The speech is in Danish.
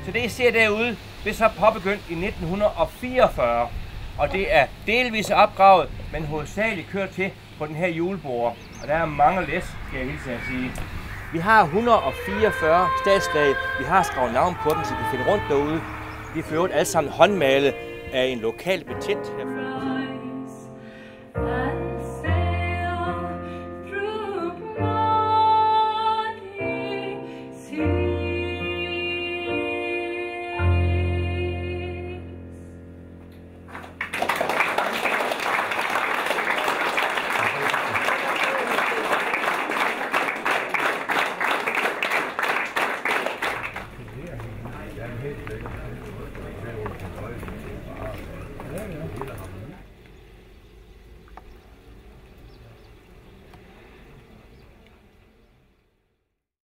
Så det I ser derude, det er så påbegyndt i 1944. Og det er delvis opgravet, men hovedsageligt kørt til på den her hjulbord. Og der er mange læs, skal jeg hilse at sige. Vi har 144 stadsflag. Vi har skrevet navn på dem, så I kan finde rundt derude. De er for øvrigt alle sammen håndmalet af en lokal betjent herfra.